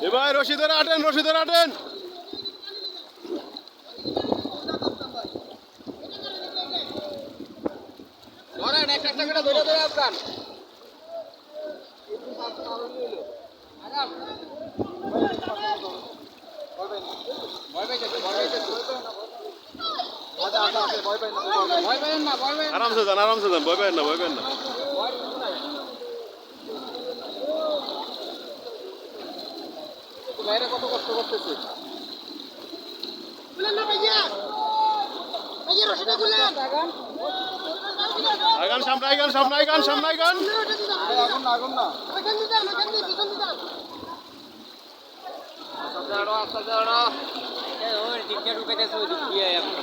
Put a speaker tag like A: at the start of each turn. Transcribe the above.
A: এবার রশি ধরে আটেন, রশি ধরে আটেন।
B: ধরেন একটা একটা করে ধরে ধরে আপনার
A: আরামসে যান, আরামসে যান, ভয় পাবেন না, ভয় পাবেন না।
B: বাইরে কত কষ্ট করতেছে
A: আগান সামনে, আগান সামনে, আগান সামনে, আগান।
B: আগুন না আগুন না আস্তে আস্তে ঢুকাইতেছে ওই দিক দিয়ে এখন